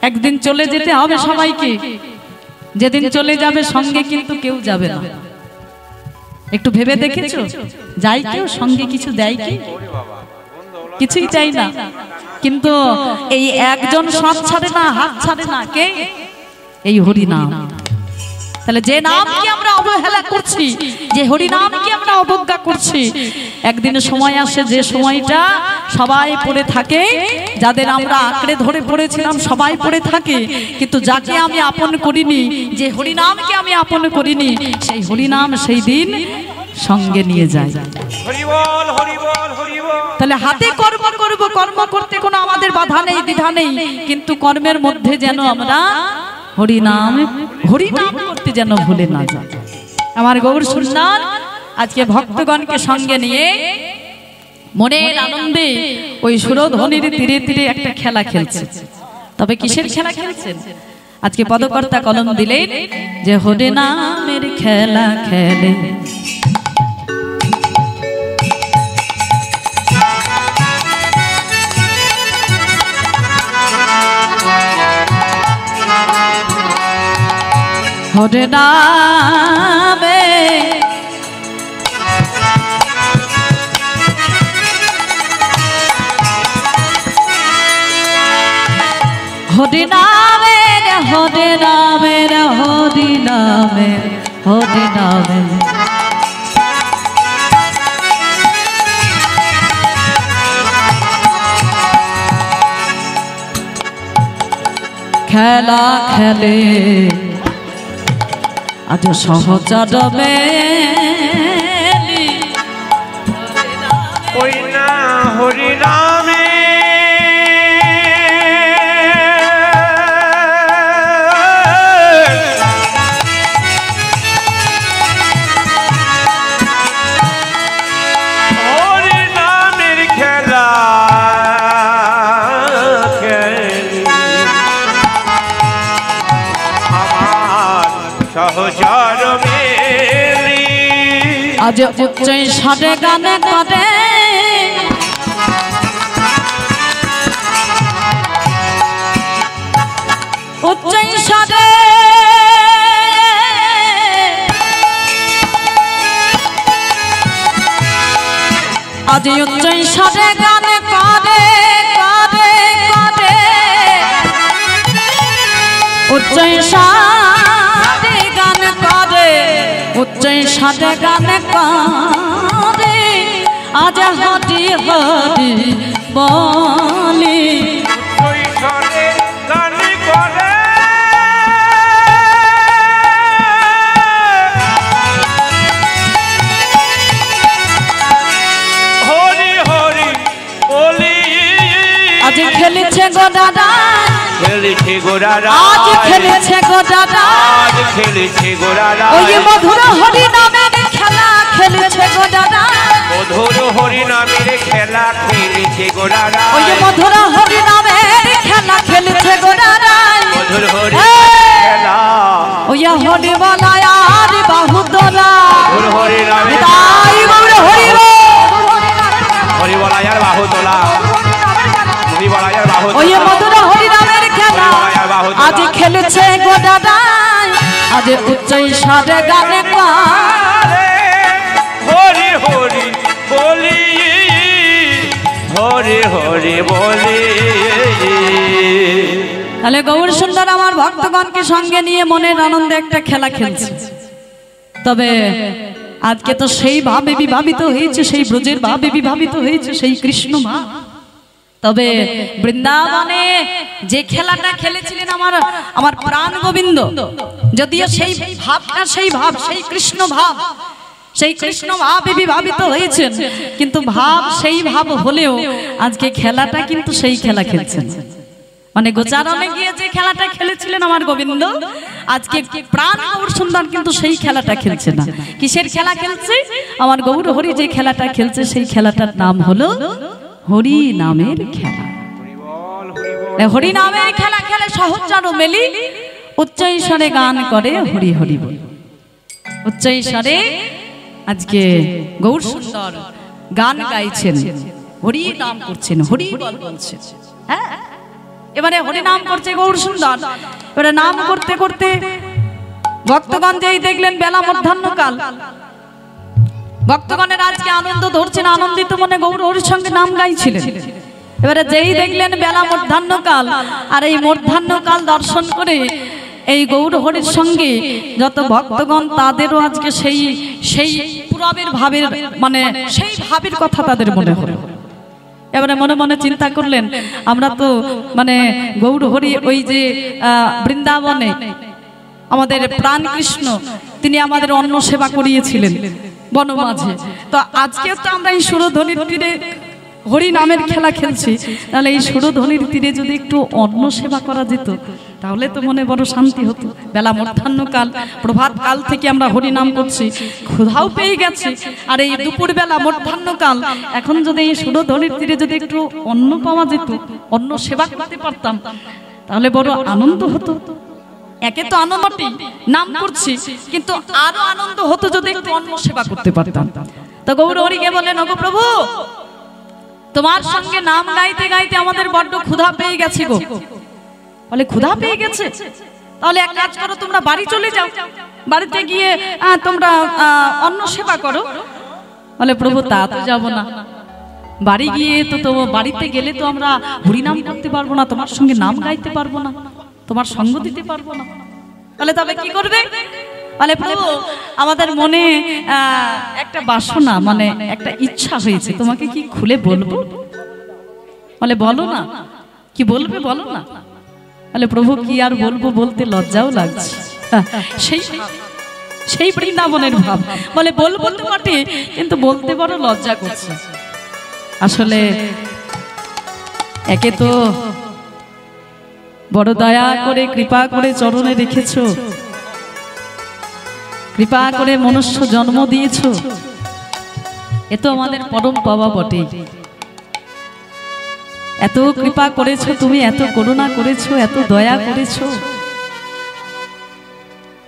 একদিন চলে যেতে হবে সবাইকে। যেদিন চলে যাবে সঙ্গে কিন্তু কেউ যাবে না। একটু ভেবে দেখেছো? যাই কেউ সঙ্গে কিছু দেয় কি? কিছুই চাই না, কিন্তু এই একজন সব ছাড়ে না, হাত ছাড়ে না, কে? এই হরি নাম। তাহলে যে নামকে আমরা অবহেলা করছি, যে হরি নামকে আমরা অবজ্ঞা করছি, একদিন সময় আসে যে সময়টা সবাই পড়ে থাকে, যাদের আমরা আঁকড়ে ধরে পড়েছিলাম সবাই পড়ে থাকে, কিন্তু যাকে আমি আপন করিনি, যে হরি নামকে আমি আপন করিনি, সেই হরি নাম সেই দিন সঙ্গে নিয়ে যায়। হরি বল, হরি বল, হরি বল। তাহলে হাতে কর্ম করব, কর্ম করতে কোনো আমাদের বাধা নেই, দ্বিধা নেই, কিন্তু কর্মের মধ্যে যেন আমরা হরি নাম করতে যেন ভুলে না যাই। আমার গৌর সুন্দর আজকে ভক্তগণকে সঙ্গে নিয়ে মনের আনন্দে ওই সুরধ্বনির তীরে তীরে একটা খেলা খেলছে। তবে কিসের খেলা খেলছেন? আজকে পদকর্তা কলম দিলেন যে হরি নামের খেলা খেলে। হরে নামে হরি নামের, হরে নামের, হরি নামের, হরি নামের খেলা খেলে আজ সহচর মেলি। ওই না হরি নামে হরি নামের খেলা খেলি আমার সহচর মেলি। আজ উচ্চই সারে গানে করে উচ্চ স্বরে আজ উচ্চ স্বরে গান করে করে করে উচ্চ স্বরে গান করে উচ্চ স্বরে গান করে আজ হরি হরি বলি কৈশোরে গান করে হরি হরি বলি আজ খেলেছে গো দাদা খেলেছে গোরারা আজ খেলেছে গো দাদা আজ খেলেছে গোরারা ওই মধুর হরি নামের খেলা খেলেছে গো দাদা মধুর হরি নামের খেলা খেলেছে গোরারা ওই মধুর হরি নামের খেলা খেলেছে গো দাদা মধুর হরি খেলা ওই হরি বলায় আর বাহু তোলা মধুর হরি নামের তাই গৌর হরি হরি বলায়ার বাহু তোলা হরি বলায়ার বাহু ওই তোলা মধুর হরি নামের খেলা আজ খেলেছে গো দাদা আজ উচ্চ স্বরে গানে হরি হরি বলি হরি হরি বলি তাহলে গৌর সুন্দর আমার ভক্তগণকে সঙ্গে নিয়ে মনের আনন্দে একটা খেলা খেলছে তবে আজকে তো সেই ভাবে বিভাবিত হয়েছে সেই ব্রজের ভাবে বিভাবিত হয়েছে সেই কৃষ্ণ মা তবে বৃন্দাবনে যে খেলাটা খেলেছিলেন আমার আমার প্রাণ গোবিন্দ যদিও সেই ভাবটা সেই ভাব সেই কৃষ্ণ ভাব সেই কৃষ্ণ ভাবে বিভাবিত হয়েছেন কিন্তু ভাব সেই ভাব হলেও আজকে খেলাটা কিন্তু সেই খেলা খেলছেন মানে গোচারণে গিয়ে যে খেলাটা খেলেছিলেন আমার গোবিন্দ আজকে প্রাণ গৌর সুন্দর কিন্তু সেই খেলাটা খেলছে না কিসের খেলা খেলছে আমার গৌর হরি যে খেলাটা খেলছে সেই খেলাটার নাম হলো হরি নামের খেলা হরি নামের খেলা খেলে সহজ মেলি উচ্চ স্বরে গান করে হরি হরি বল উচ্চ স্বরে আজকে গৌর সুন্দর গান গাইছেন হরি নাম করছেন হরি বল বলছেন হ্যাঁ এবারে হরি নাম করছে গৌর সুন্দর এবারে নাম করতে করতে ভক্তগণ যেই দেখলেন বেলা মধ্যাহ্নকাল ভক্তগণের আজকে আনন্দ ধরছেন আনন্দিত মনে গৌর হরির সঙ্গে নাম গাইছিলেন এবারে যেই দেখলেন বেলা মধ্যাহ্নকাল আর এই মধ্যাহ্নকাল দর্শন করে এই গৌর হরির সঙ্গে যত ভক্তগণ তাদেরও আজকে সেই সেই পুরবের ভাবের মানে সেই ভাবের কথা তাদের মনে হলো এবারে মনে মনে চিন্তা করলেন আমরা তো মানে গৌর হরি ওই যে বৃন্দাবনে আমাদের প্রাণ কৃষ্ণ তিনি আমাদের অন্ন সেবা করিয়েছিলেন বনমাঝে তো আজকেও তো আমরা এই সুরধ্বনির তীরে হরি নামের খেলা খেলছি তাহলে এই সুরধ্বনির তীরে যদি একটু অন্ন সেবা করা যেত তাহলে তো মনে বড় শান্তি হতো বেলা মধ্যাহ্নকাল প্রভাত কাল থেকে আমরা হরি নাম করছি ক্ষুধাও পেয়ে গেছে আর এই দুপুর বেলা মধ্যাহ্নকাল এখন যদি এই সুরধ্বনির তীরে যদি একটু অন্ন পাওয়া যেত অন্ন সেবা করতে পারতাম তাহলে বড় আনন্দ হতো একে তো আনন্দটি নাম করছি কিন্তু আরো আনন্দ হতো যদি একটু অন্ন সেবা করতে পারতাম তো গৌর হরিকে বলেন ওগো প্রভু তোমার সঙ্গে নাম গাইতে গাইতে আমাদের বড্ড ক্ষুধা পেয়ে গেছে গো বলে ক্ষুধা পেয়ে গেছে তাহলে এক কাজ করো তোমরা বাড়ি চলে যাও বাড়িতে গিয়ে তোমরা অন্ন সেবা করো বলে প্রভু তা তো যাবো না বাড়ি গিয়ে তো বাড়িতে গেলে তো আমরা হরিনাম করতে পারবো না তোমার সঙ্গে নাম গাইতে পারবো না তোমার সঙ্গ দিতে পারবো না তাহলে তবে কি করবে বলে প্রভু আমাদের মনে একটা বাসনা মানে একটা ইচ্ছা হয়েছে তোমাকে কি খুলে বলবো বলে বলো না কি বলবে বলো না বলে প্রভু কি আর বলবো বলতে লজ্জাও লাগছে সেই সেই বৃন্দাবনের ভাব বলে বলবো তো বটে কিন্তু বলতে বড় লজ্জা করছে আসলে একে তো বড় দয়া করে কৃপা করে চরণে রেখেছো কৃপা করে মনুষ্য জন্ম দিয়েছো এ তো আমাদের পরম পাওয়া বটে এত কৃপা করেছো তুমি এত করুণা করেছো এত দয়া করেছো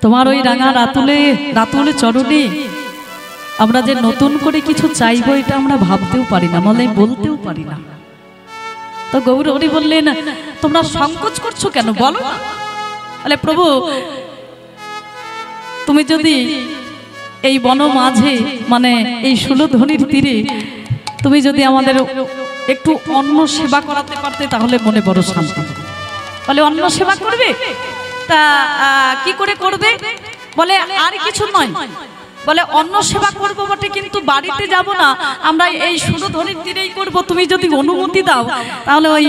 তোমার ওই রাঙা রাতুলে চরণে আমরা যে নতুন করে কিছু চাইবো এটা আমরা ভাবতেও পারি না মানে বলতেও পারি না তো গৌর হরি বললেন তোমরা সংকোচ করছো কেন বলো না বলে প্রভু তুমি যদি এই বন মাঝে মানে এই সুলধনির তীরে তুমি যদি আমাদের একটু অন্ন সেবা করাতে পারতে তাহলে মনে বড় শান্তি। বলে অন্ন সেবা করবে? তা কি করে করবে? বলে আর কিছু নয়, বলে অন্ন সেবা করব বটে কিন্তু বাড়িতে যাব না, আমরা এই সুলধনির তীরেই করব। তুমি যদি অনুমতি দাও তাহলে ওই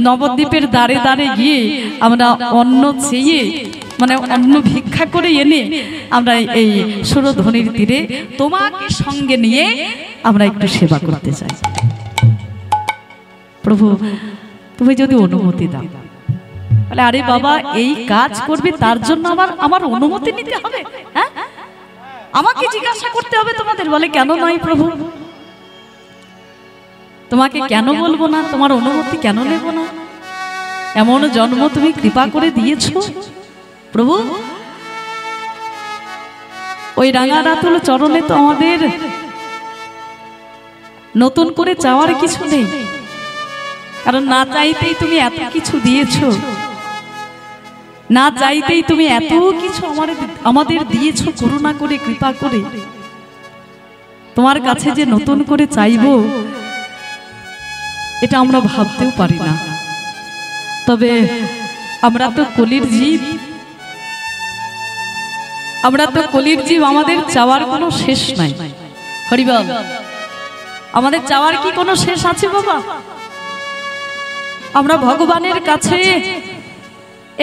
নবদ্বীপের দ্বারে দ্বারে গিয়ে আমরা অন্ন চেয়ে মানে অন্ন ভিক্ষা করে এনে আমরা এই সুলধনির তীরে তোমাকে সঙ্গে নিয়ে আমরা একটু সেবা করতে চাই। প্রভু তুমি যদি অনুমতি দাও। বলে আরে বাবা এই কাজ করবে তার জন্য আমার অনুমতি নিতে হবে? হ্যাঁ, আমাকে জিজ্ঞাসা করতে হবে তোমাদের? বলে কেন নয় প্রভু, তোমাকে কেন বলবো না, তোমার অনুমতি কেন নেব না? এমন জন্ম তুমি কৃপা করে দিয়েছো প্রভু। ওই রাঙা রাতুল চরণে তো আমাদের নতুন করে চাওয়ার কিছু নেই, কারণ না চাইতেই তুমি এত কিছু দিয়েছো, না চাইতেই তুমি এত কিছু আমাদের দিয়েছো করুণা করে কৃপা করে। তোমার কাছে যে নতুন করে চাইবো এটা আমরা ভাবতেও পারি না। তবে আমরা তো কলির জীব, আমরা তো কলির জীব, আমাদের চাওয়ার কোনো শেষ নাই। হরিবল, আমাদের চাওয়ার কি কোনো শেষ আছে বাবা? আমরা ভগবানের কাছে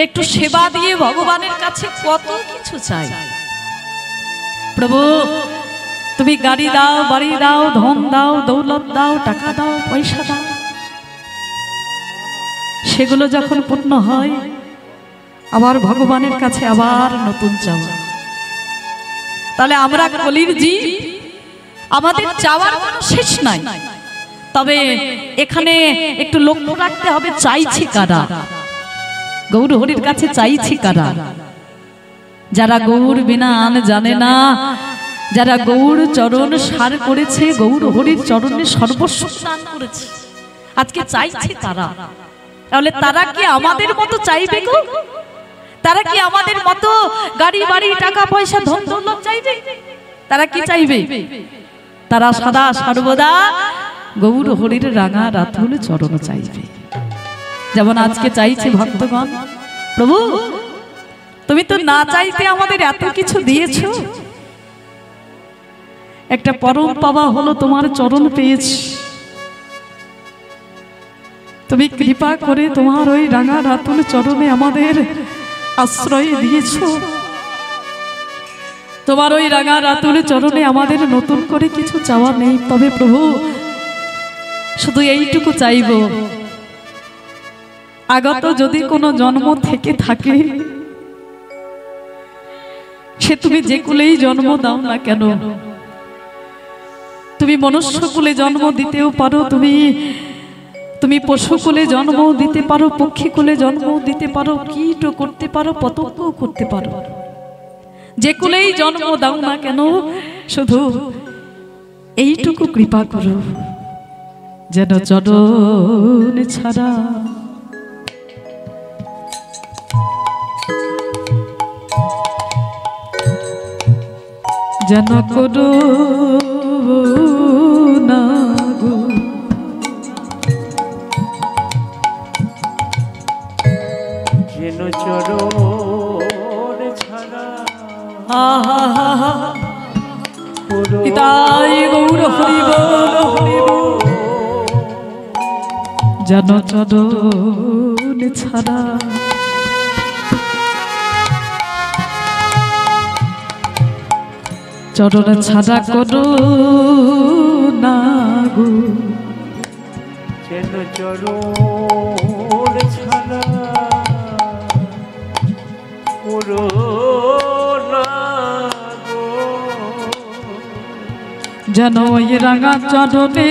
একটু সেবা দিয়ে ভগবানের কাছে কত কিছু চাই। প্রভু তুমি গাড়ি দাও, বাড়ি দাও, ধন দাও, দৌলত দাও, টাকা দাও, পয়সা দাও। সেগুলো যখন পূর্ণ হয় আবার ভগবানের কাছে আবার নতুন চাওয়া। তাহলে আমরা কলির জীব, আমাদের চাওয়ার কোনো শেষ নাই। তবে এখানে একটু লক্ষ্য রাখতে হবে চাইছি কারা, গৌর হরির কাছে চাইছি কারা? যারা গৌর বিনা আন জানে না, যারা গৌর চরণ সার করেছে, গৌর হরির চরণে সর্বস্ব দান করেছে, আজকে চাইছে তারা। তাহলে তারা কি আমাদের মতো চাইবে গো? তারা কি আমাদের মতো গাড়ি বাড়ি টাকা পয়সা ধন দৌলত চাইবে? তারা কি চাইবে? তারা সদা সর্বদা গৌর হরির রাঙা রাতুল চরণ চাইবে। যেমন আজকে চাইছে ভক্তগণ, প্রভু তুমি তো না চাইতে আমাদের এত কিছু দিয়েছো, একটা পরম পাওয়া হলো তোমার চরণ পেয়েছি। তুমি কৃপা করে তোমার ওই রাঙা রাতুল চরণে আমাদের আশ্রয় দিয়েছো। তোমার ওই রাঙা রাতুল চরণে আমাদের নতুন করে কিছু চাওয়া নেই। তবে প্রভু শুধু এইটুকু চাইব, আগত যদি কোনো জন্ম থেকে থাকে সে তুমি যে কুলেই জন্ম দাও না কেন, তুমি মনুষ্য কুলে জন্ম দিতেও পারো, তুমি পশু কুলে জন্ম দিতে পারো, পক্ষী কুলে জন্ম দিতে পারো, কীট করতে পারো, পতঙ্গ করতে পারো, যে কুলেই জন্ম দাও না কেন শুধু এইটুকু কৃপা করো যেন চরণ ছাড়া যেন করো না গো, যেন চরণ ছাড়া তাই গৌর হরি বল হরি বল, যেন চরণ ছাড়া চরণ ছাড়া করো না গো, যেন চরণ ছাড়া করো না গো, যেন ওই রাঙা চরণে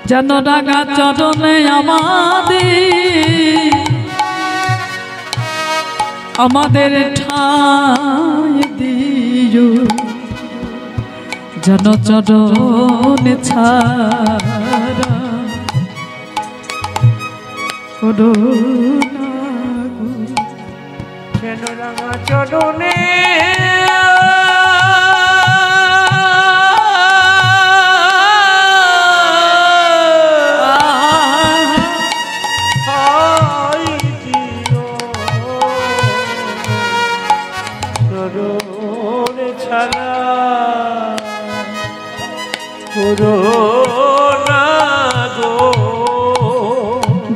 যেন রাঙা চরণে আমাদের ঠাঁই দিও, যেন চরণ ছাড়া করুণা যেন রাঙা চরণে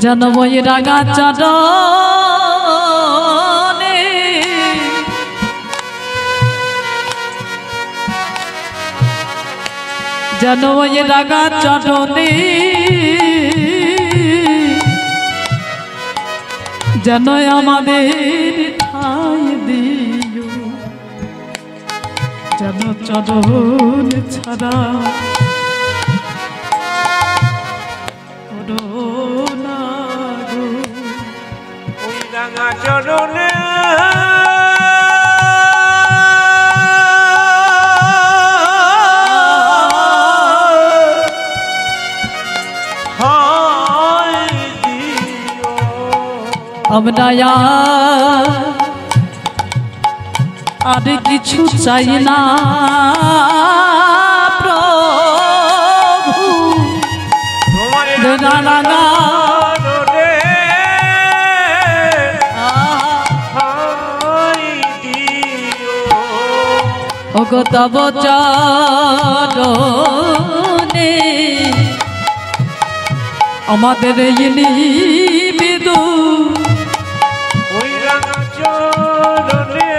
জনময় রাঙা চরণে জনময় রাঙা চরণে যেন আমাদের ঠাই দিও যেন চরণ ছাড়া রাঙা চরণে আমরা আর কিছু চাই না প্রভু রাঙা ওগো তব চরণে আমাদের নিবেদন ওই রাঙা চরণে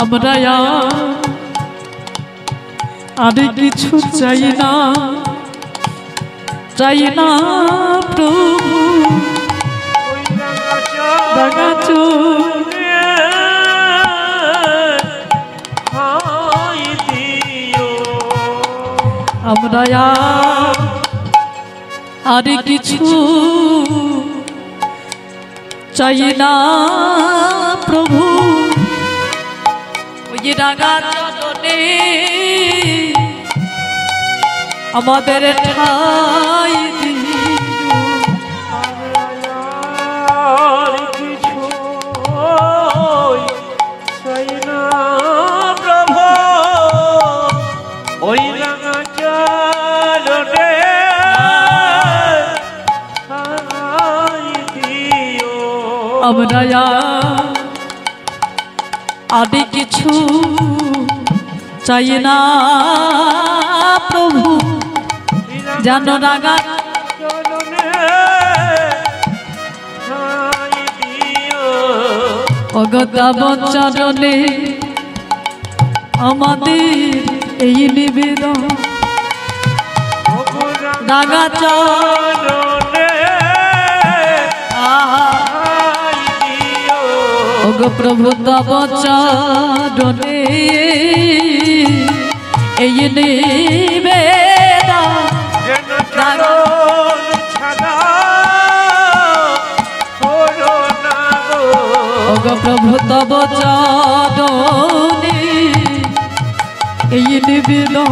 আমরা আর কিছু চাই না প্রভু রাঙা চরণে আমরা আর কিছু চাই না প্রভু ওই রাঙা চরণে আমাদের ঠাই আমরা আদি কিছু চাই না প্রভু যেন রাঙা অগতাব চরণে আমাদের এই নিবেদন রাঙা চরণে ওগো প্রভু তব চরণে এই নিবেদন ওগো প্রভু তব চরণে এই নিবেদন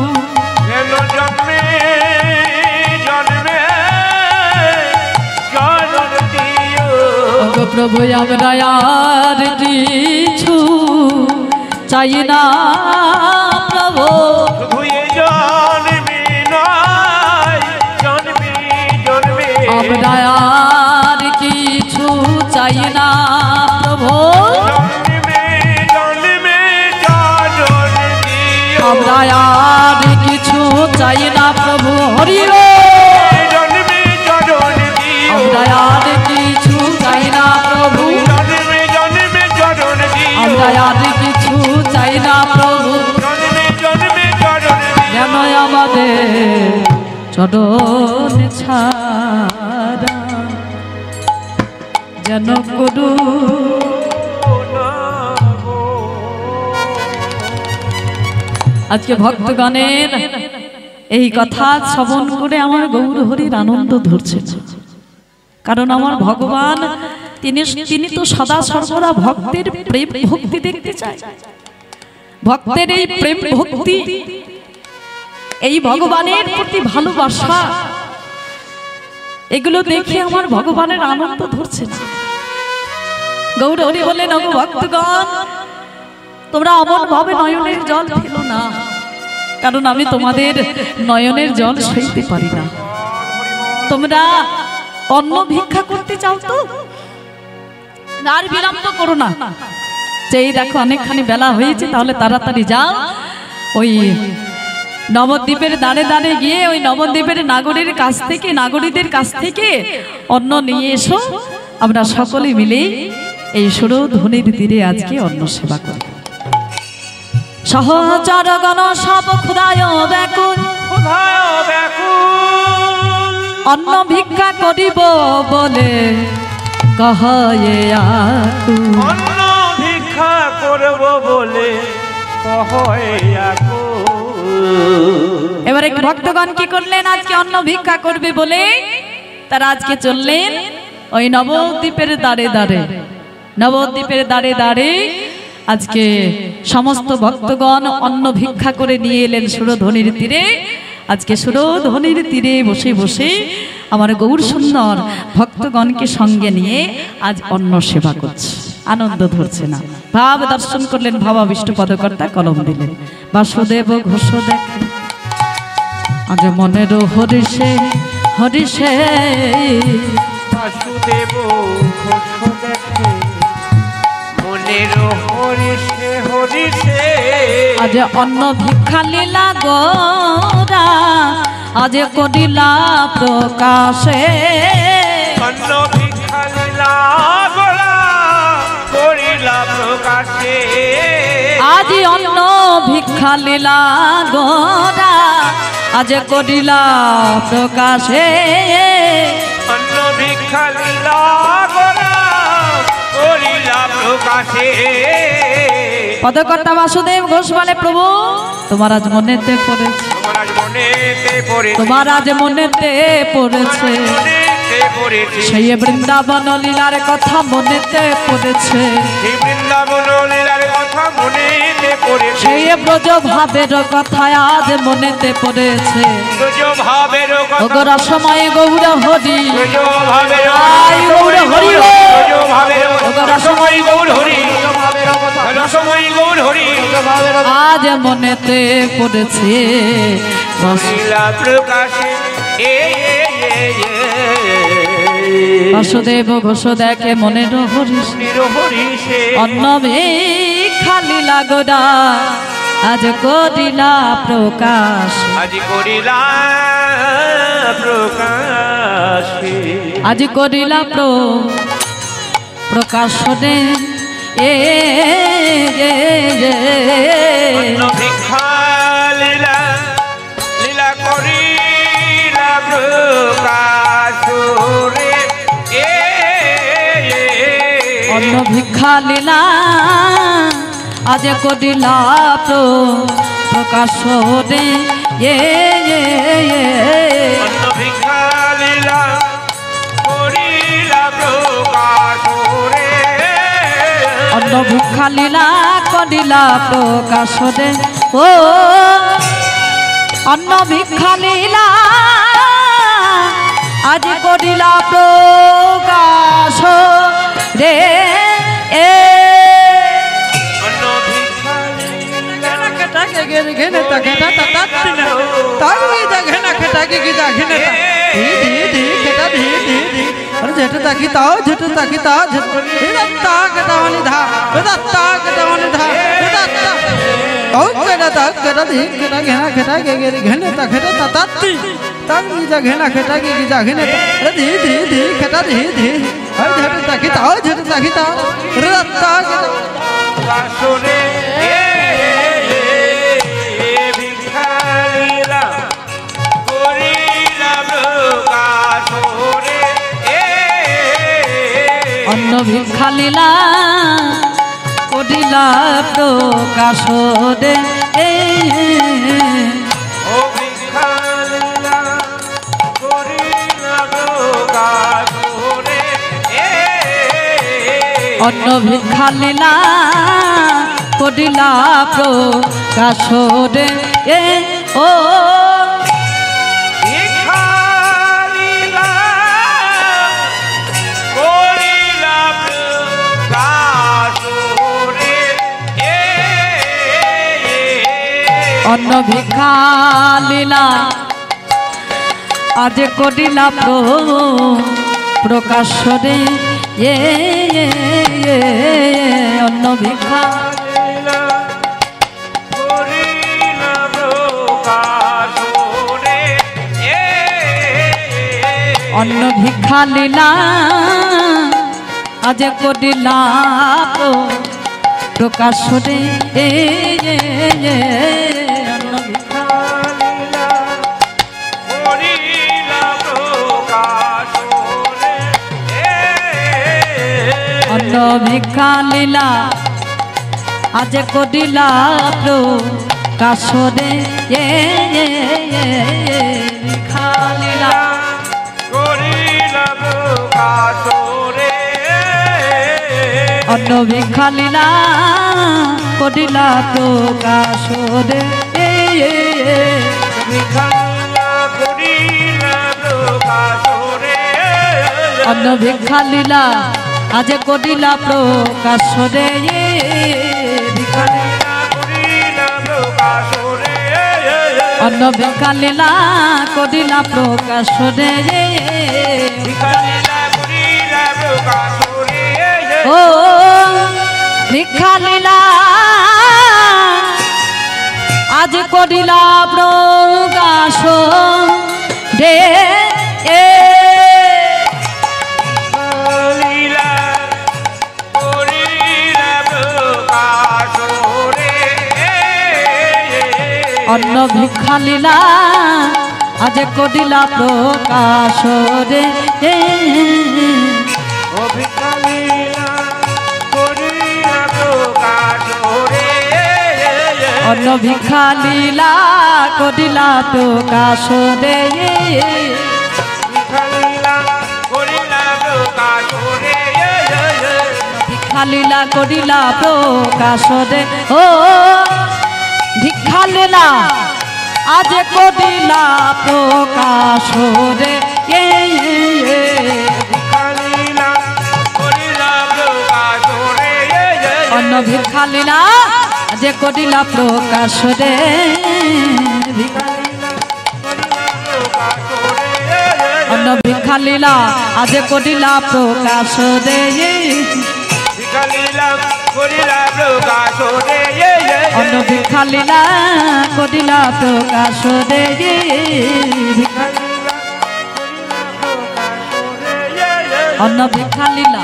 জন্মে জন্মে চরণ দিও ওগো প্রভু আমরা আর কিছু চাই না প্রভু জন্মে নয় জন্মে জন্মে আমরা আর কিছু চাই না প্রভু আমরা আর কিছু চাই না প্রভু হরি আমরা আর কিছু চাই না প্রভু আমরা আর কিছু চাই না প্রভু যেন আমাদের চরণ ছাড়া যেন করু আজকে ভক্তগণের এই কথা শ্রবণ করে আমার গৌর হরির আনন্দ ধরছে, কারণ আমার ভগবান তিনি তো সদা সর্বদা ভক্তের প্রেম ভক্তি দেখতে চায়। ভক্তের এই প্রেম ভক্তি, এই ভগবানের প্রতি ভালোবাসা, এগুলো দেখে আমার ভগবানের আনন্দ ধরছে না। গৌর হরি বলেন, ওগো ভক্তগণ, তোমরা অমন ভাবে নয়নের জল ফেলো না, কারণ আমি তোমাদের নয়নের জল সইতে পারি না। তোমরা অন্ন ভিক্ষা করতে চাও তো আর বিলম্ব করো না। এই দেখো অনেকখানি বেলা হয়েছে, তাহলে তাড়াতাড়ি যাও, ওই নবদ্বীপের দাঁড়ে দাঁড়ে গিয়ে ওই নবদ্বীপের নাগরীদের কাছ থেকে অন্ন নিয়ে এসো। আমরা সকলে মিলে এই সুরধ্বনির তীরে আজকে অন্ন সেবা করি। সহচরগণ সব ক্ষুধায় ব্যাকুল, অন্ন ভিক্ষা করিব বলে কহে আকুল, অন্ন ভিক্ষা করব বলে কহে আকুল। এবারে ভক্তগণ কি করলেন? আজকে অন্ন ভিক্ষা করবে বলে তারা আজকে চললেন ওই নবদ্বীপের দাঁড়ে আজকে সমস্ত ভক্তগণ অন্ন ভিক্ষা করে নিয়ে এলেন সুরধ্বনির তীরে। আজকে সুরধ্বনির তীরে বসে বসে আমার গৌর সুন্দর ভক্তগণকে সঙ্গে নিয়ে আজ অন্ন সেবা করছে, আনন্দ ধরছে না। ভাব দর্শন করলেন, ভাবাবিষ্ট পদকর্তা কলম দিলেন। বাসুদেব ঘোষ দেখে আজ মনের হরিষে হরিষে, বাসুদেব ঘোষ দেখে মনের হরিষে হরিষে, আজ অন্ন ভিক্ষা লীলা গোরা আজ করিলা প্রকাশে, অন্ন ভিক্ষা লীলা গোরা করিলা প্রকাশে, আজ অন্ন ভিক্ষা লীলা গোরা আজ করিলা প্রকাশে, অন্ন ভিক্ষা লীলা গোরা করিলা প্রকাশে। পদকর্তা বাসুদেব ঘোষ বলে, প্রভু তোমার আজ মনেতে পড়েছে, তোমার আজ মনেতে পড়েছে, সেই বৃন্দাবন লীলার কথা মনেতে পড়েছে, সেই ব্রজ ভাবের কথা আজ মনেতে পড়েছে, ওগো রসময় গৌর হরি, গৌর হরি, ওগো রসময় গৌর হরি, আজ মনেতে পড়েছে বাসুদেব ঘোষ দেখে মনের হরিষে, অন্ন ভিক্ষা লীলা গোরা আজ করিলা প্রকাশ, আজ করিলা প্রকাশ, আজ করিলা প্রকাশ রে ভিক্ষা লীলা লীলা করিলা প্রকাশ রে, অন্ন ভিক্ষা লীলা আজ করিলা প্রকাশ রে, অন্ন ভিক্ষা লীলা করিলা প্রকাশ রে, অন্ন ভিক্ষা লীলা করিলা প্রকাশ রে, ও অন্ন ভিক্ষা লীলা আজ করিলা প্রকাশ রে, অন্ন ভিক্ষা झट ताकी ताओ झट ताकी ता झट दत्ता कटावनी धा दत्ता कटावनी धा दत्ता औ कटा धी कटा घेना खटा के घेने ता खटा ता तत्ती तब जा घेना खटा के जा घेने ता धी धी धी खटा धी धी झट ताकी ताओ झट ताकी ता दत्ता कटा सुने भिक्षा लीला करिला प्रकाश रे, অন্ন ভিক্ষা লীলা করিলা প্রকাশ রে, ও ভিক্ষা লীলা করিলা প্রকাশ রে, অন্ন ভিক্ষা লীলা করিলা প্রকাশ রে ও অন্ন ভিক্ষা লীলা আজ করিলা প্রকাশ রে অন্ন ভিক্ষা অন্ন ভিক্ষা লীলা আজ করিলা প্রকাশ রে অন্ন ভিক্ষা লীলা আজ করিলা প্রকাশ রে ভিক্ষা লীলা অন্ন ভিক্ষা লীলা করিলা প্রকাশ রে অন্ন ভিক্ষা লীলা আজ করিলা প্রকাশ রে অন্ন ভিক্ষা লীলা করিলা প্রকাশ রে ও ভিক্ষা লীলা আজ করিলা প্রকাশ রে অন্ন ভিক্ষা লীলা আজ করিলা প্রকাশ রে অন্ন ভিক্ষা লীলা করিলা প্রকাশ রে ভিক্ষা লীলা করিলা প্রকাশ রে ও ভিক্ষা লীলা আজ করিলা প্রকাশ রে অন্ন ভিক্ষা লীলা আজ করিলা প্রকাশ রে অন্ন ভিক্ষা লীলা আজ করিলা প্রকাশ রে অন্ন ভিক্ষা লীলা করিলা প্রকাশ রে অন্ন ভিক্ষা লীলা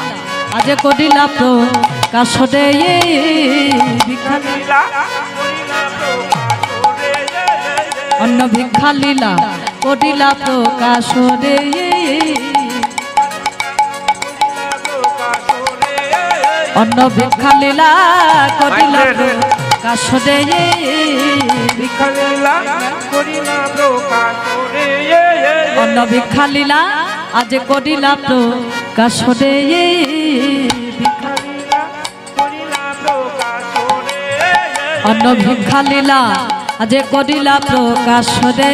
আজ করিলা প্রকাশ রে অন্ন ভিক্ষা লীলা করিলা প্রকাশ রে অন্ন ভিক্ষা লীলা করিলা প্রকাশ রে অন্ন ভিক্ষা লীলা আজ করিলা প্রকাশ রে অন্ন ভিক্ষা লীলা আজ করিলা প্রকাশ রে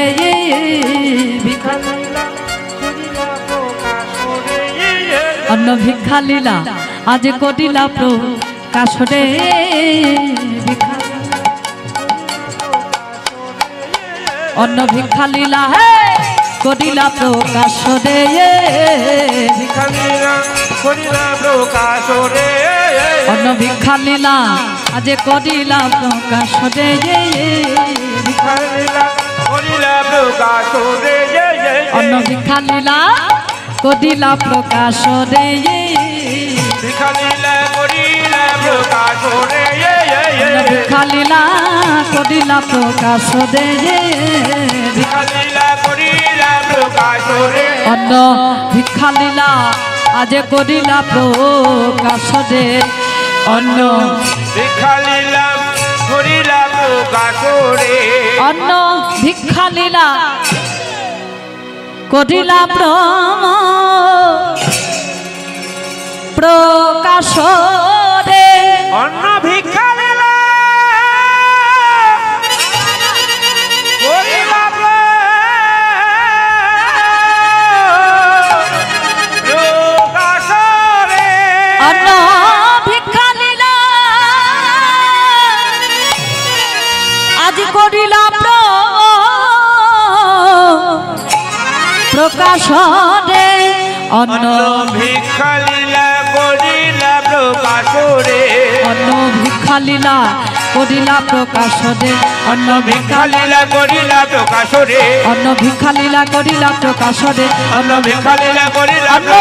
অন্ন ভিক্ষা লীলা আজ করিলা প্রকাশ রে অন্ন ভিক্ষা লীলা হে করিলা প্রকাশ রে অন্ন ভিক্ষা লীলা আজ করিলা প্রকাশ রে অন্ন ভিক্ষা লীলা করিলা প্রকাশ রে অন্ন ভিক্ষা লীলা করিলা প্রকাশ রে অন্ন ভিক্ষা লীলা আজ করিলা প্রকাশ রে অন্ন ভিক্ষা লীলা করিলা প্রকাশ রে অন্ন ভিক্ষা লীলা করিলা প্রকাশ রে অন্ন ভিক্ষা দিলা করিলা প্রকাশ রে অন্ন ভিক্ষা লীলা আজ করিলা প্রকাশ রে অন্ন ভিক্ষা লীলা করিলা প্রকাশ রে অন্ন ভিক্ষা লীলা করিলা প্রকাশ রে অন্ন ভিক্ষা লীলা করিলা প্রকাশ রে অন্ন ভিক্ষা লীলা করিলা প্রকাশ রে অন্ন ভিক্ষা লীলা করিলা অন্ন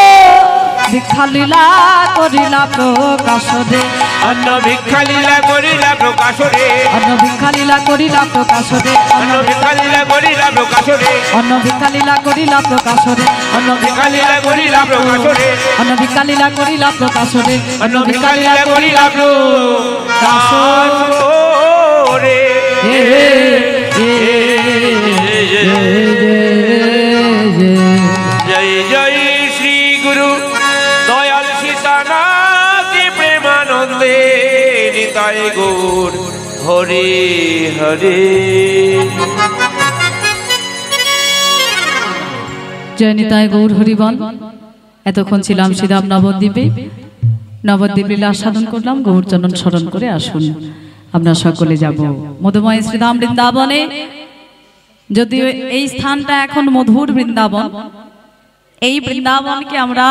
ভিক্ষা লীলা করিলা প্রকাশ রে অন্ন ভিক্ষা লীলা করিলা প্রকাশ রে অন্ন ভিক্ষা লীলা করিলা প্রকাশ রে অন্ন ভিক্ষা লীলা করিলা প্রকাশ রে অন্ন ভিক্ষা লীলা করিলা প্রকাশ রে অন্ন ভিক্ষা লীলা করিলা প্রকাশ রে অন্ন ভিক্ষা লীলা করিলা প্রকাশ রে অন্ন ভিক্ষা লীলা করিলা প্রকাশ রে জয় জয় শ্রী গুরু দয়াল সীতানাথ প্রেমানন্দে নিতাই গৌর হরে হরে। জয় নিতাই গৌর হরিবল। এতক্ষণ ছিলাম শ্রীধাম নবদ্বীপে, নবদ্বীপ লীলা সাধন করলাম। গৌরচরণ স্মরণ করে আসুন, আমরা সকলে যাব মধুময় শ্রীধাম বৃন্দাবনে। যদিও এই স্থানটা এখন মধুর বৃন্দাবন, এই বৃন্দাবনকে আমরা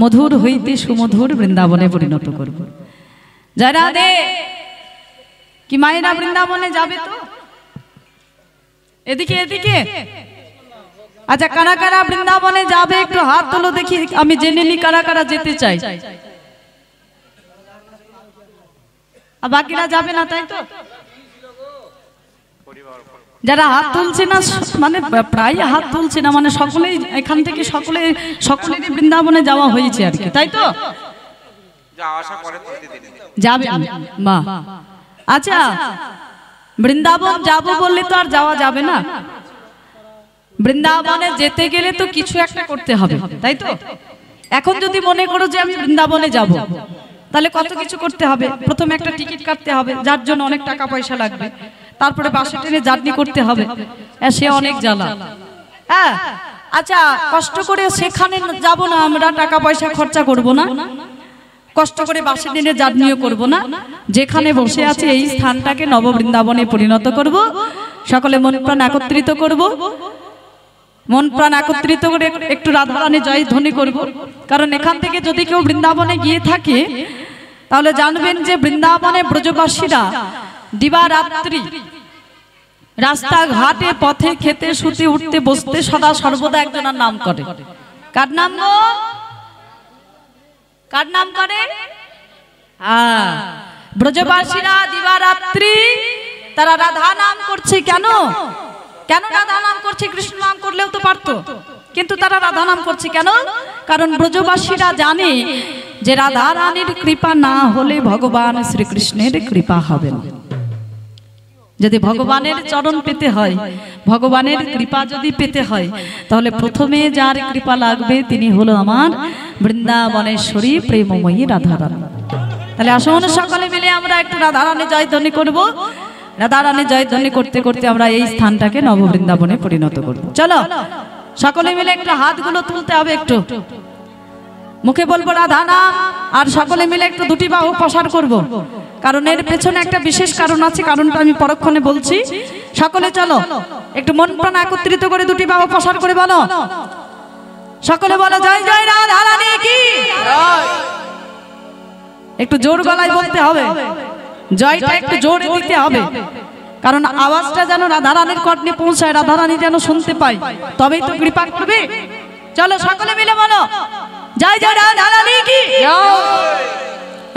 মধুর হইতে সুমধুর বৃন্দাবনে পরিণত করব। জয় রাধে। কি মায়েরা বৃন্দাবনে যাবে তো? এদিকে এদিকে। আচ্ছা, কারা কারা বৃন্দাবনে যাবে একটু হাত তোলো দেখি, আমি জেনে নি কারা কারা যেতে চাই। আর বাকিরা যাবে না, তাই তো? যারা হাত তুলছে না, মানে প্রায় হাত তুলছে না, মানে সকলেই এখান থেকে সকলেরই বৃন্দাবনে যাওয়া হয়েছে আর কি, তাই তো? যাবে মা। আচ্ছা, বৃন্দাবন যাব বললে তো আর যাওয়া যাবে না। বৃন্দাবনে যেতে গেলে তো কিছু একটা করতে হবে, তাই তো? এখন যদি মনে করো যে আমি বৃন্দাবনে যাব, তাহলে কত কিছু করতে হবে। প্রথমে একটা টিকিট কাটতে হবে, যার জন্য অনেক টাকা পয়সা লাগবে। তারপরে বাসে ট্রেনে জার্নি করতে হবে, সে অনেক জ্বালা। হ্যাঁ, আচ্ছা, কষ্ট করে সেখানে যাব না, আমরা টাকা পয়সা খরচা করব না, কষ্ট করে বাসে ট্রেনে জার্নিও করব না। যেখানে বসে আছে এই স্থানটাকে নববৃন্দাবনে পরিণত করব। সকলে মন প্রাণ একত্রিত করব, মন প্রাণ একত্রিত করে একটু রাধারানী জয় ধ্বনি করব। কারণ এখান থেকে যদি কেউ বৃন্দাবনে গিয়ে থাকে, তাহলে জানবেন যে বৃন্দাবনে ব্রজবাসীরা দিবারাত্রি রাস্তাঘাটে পথে খেতে শুতে উঠতে বসতে সদা সর্বদা একজনের নাম করে। কার নাম? কার নাম করে? ব্রজবাসীরা দিবারাত্রি তারা রাধা নাম করছে। কেন কেন রাধা নাম করছে? কৃষ্ণ নাম করলেও তো পারতো, কিন্তু তারা রাধা নাম করছে কেন? কারণ ব্রজবাসীরা জানে যে রাধা রানীর কৃপা না হলে ভগবান শ্রীকৃষ্ণের কৃপা হবে না। যদি ভগবানের চরণ পেতে হয়, ভগবানের কৃপা যদি পেতে হয়, তাহলে প্রথমে যার কৃপা লাগবে তিনি হলো আমার বৃন্দাবনেশ্বরী প্রেমময়ী রাধারানী। তাহলে আসুন সকলে মিলে আমরা একটু রাধারানী জয়ধ্বনি করব। রাধারানী জয়ধ্বনি করতে করতে আমরা এই স্থানটাকে নববৃন্দাবনে পরিণত করব। চলো সকলে মিলে একটু হাতগুলো তুলতে হবে, একটু মুখে বলবো রাধা নাম, আর সকলে মিলে একটু দুটি বাহু প্রসার করব। কারণ এর পেছনে একটা বিশেষ কারণ আছে, কারণটা আমি পরক্ষণে বলছি। সকলে চলো একটু মন প্রাণ একত্রিত করে দুটি বাহু প্রসার করে বলো, সকলে বলো জয় জয় রাধা রানী কি। একটু জোর গলায় বলতে হবে, জয়টা একটু জোরে দিতে হবে, কারণ আওয়াজটা যেন রাধারানীর কর্ণে পৌঁছায়, রাধারানী যেন শুনতে পায়, তবেই তো কৃপা করবে। চলো সকলে মিলে বলো জয় জয় রাধারানী কি,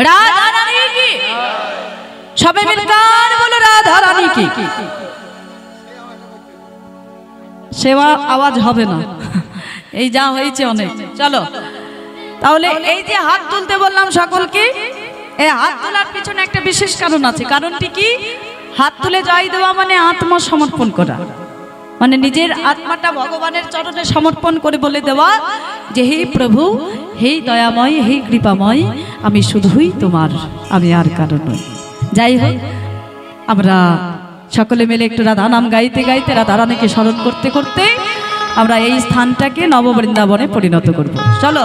রাধারানী কি। সবাই মিলে গান বলো রাধারানী কি। সেবা আওয়াজ হবে না, এই যা হয়েছে অনেক। চলো তাহলে এই যে হাত তুলতে বললাম সকলকে, এই হাত তোলার পিছনে একটা বিশেষ কারণ আছে। কারণটি কি? হাত তুলে জয় দেওয়া মানে আত্মা সমর্পণ করা, মানে নিজের আত্মাটা ভগবানের চরণে সমর্পণ করে বলে দেওয়া যে হে প্রভু, হে দয়াময়, হে কৃপাময়, আমি শুধুই তোমার, আমি আর কারণ নই। যাই হোক, আমরা সকলে মিলে একটু রাধা নাম গাইতে গাইতে, রাধা রানীকে স্মরণ করতে করতে আমরা এই স্থানটাকে নববৃন্দাবনে পরিণত করব। চলো।